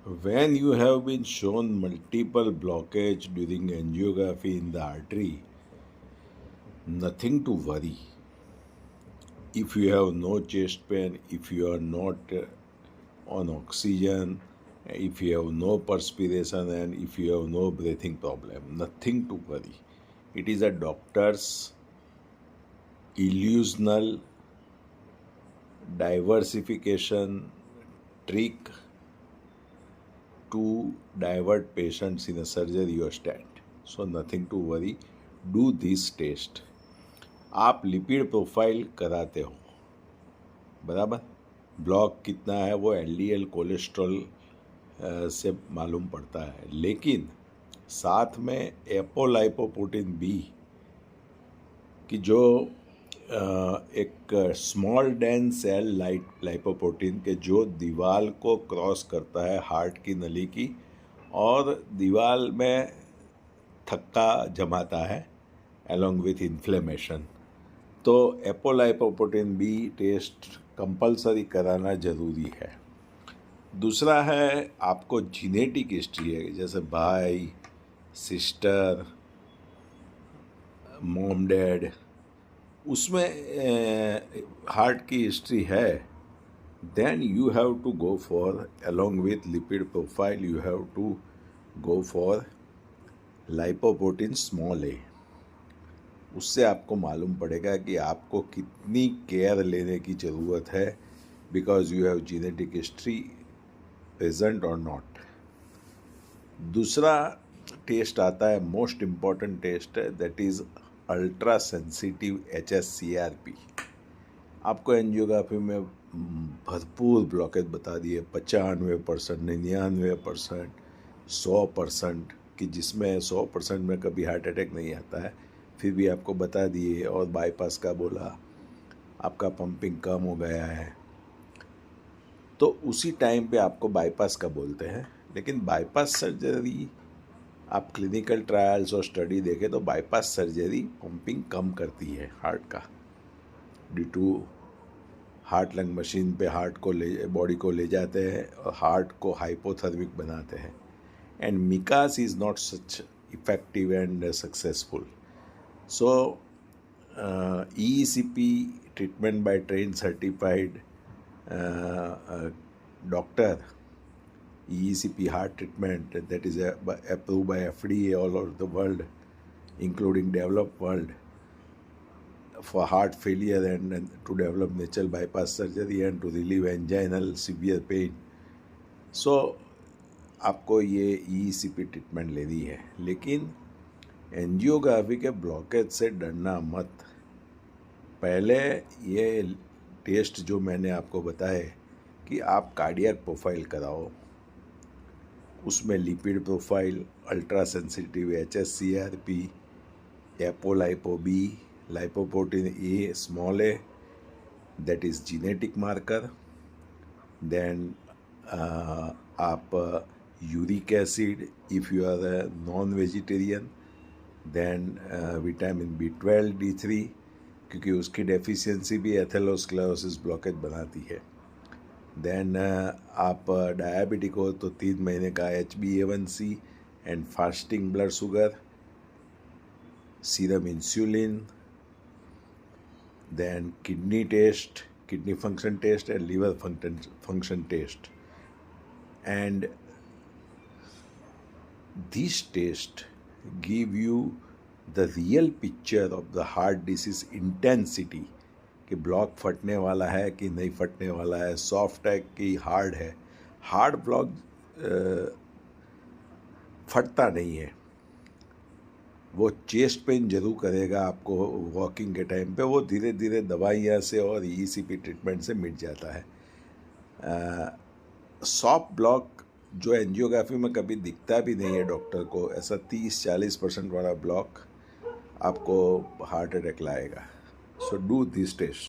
When you have been shown multiple blockage during angiography in the artery, nothing to worry. If you have no chest pain, if you are not on oxygen, if you have no perspiration, and if you have no breathing problem, nothing to worry. It is a doctor's illusional diversification trick to divert patients in a surgery or stent. So nothing to worry. Do this test. आप lipid profile कराते हो, बराबर? Block कितना है वो LDL cholesterol से मालूम पड़ता है, लेकिन साथ में एपोलाइपोप्रोटीन बी की जो एक स्मॉल डेंस सेल लाइपोप्रोटीन के जो दीवार को क्रॉस करता है हार्ट की नली की और दीवार में थक्का जमाता है along with इन्फ्लेमेशन, तो एपोलाइपोप्रोटीन बी टेस्ट कंपलसरी कराना ज़रूरी है। दूसरा है आपको जीनेटिक हिस्ट्री है, जैसे भाई, सिस्टर, मॉम डैड, उसमें हार्ट की हिस्ट्री है, then you have to go for along with lipid profile you have to go for lipoprotein small a. उससे आपको मालूम पड़ेगा कि आपको कितनी केयर लेने की ज़रूरत है, because you have genetic history present और नॉट। दूसरा टेस्ट आता है, मोस्ट इम्पॉर्टेंट टेस्ट है, that is ultra sensitive HSCRP। आपको एंजियोग्राफी में भरपूर ब्लॉकेज बता दिए, 95%, 99%, 100%, कि जिसमें 100% में कभी हार्ट अटैक नहीं आता है, फिर भी आपको बता दिए, और बाईपास का बोला, आपका पंपिंग कम हो गया है, तो उसी टाइम पे आपको बाईपास का बोलते हैं। लेकिन बाईपास सर्जरी, आप क्लिनिकल ट्रायल्स और स्टडी देखें तो बाईपास सर्जरी पंपिंग कम करती है हार्ट का, due to heart lung machine पे हार्ट को बॉडी को ले जाते हैं और हार्ट को हाइपोथर्मिक बनाते हैं, एंड मिकास is not such effective and successful. So EECP treatment by trained certified doctor, EECP heart treatment that is approved by FDA all over the world, including developed world, for heart failure and to develop natural bypass surgery and to relieve anginal severe pain. So आपको ये EECP treatment लेनी है, लेकिन angiography के blockage से डरना मत। पहले ये टेस्ट जो मैंने आपको बताए कि आप कार्डियक प्रोफाइल कराओ, उसमें lipid profile, ultra sensitive HSCRP, apolipo B, lipoprotein a small a, that is genetic marker, then आप uric acid if you are a non vegetarian, then vitamin B12, D3, क्योंकि उसकी डेफिशिएंसी भी atherosclerosis blockage बनाती है। Then आप diabetic हो तो 3 महीने का HbA1c and fasting blood sugar, serum insulin, then kidney test, kidney function test and liver function test, and this test give you the real picture of the heart disease intensity, कि block फटने वाला है कि नहीं फटने वाला है, soft है कि हार्ड है। हार्ड ब्लॉक फटता नहीं है, वो चेस्ट पेन जरूर करेगा आपको वॉकिंग के टाइम पे, वो धीरे धीरे दवाइयाँ से और EECP ट्रीटमेंट से मिट जाता है। सॉफ्ट ब्लॉक जो एंजियोग्राफी में कभी दिखता भी नहीं है डॉक्टर को, ऐसा 30-40% वाला ब्लॉक आपको हार्ट अटैक लाएगा। So do this test.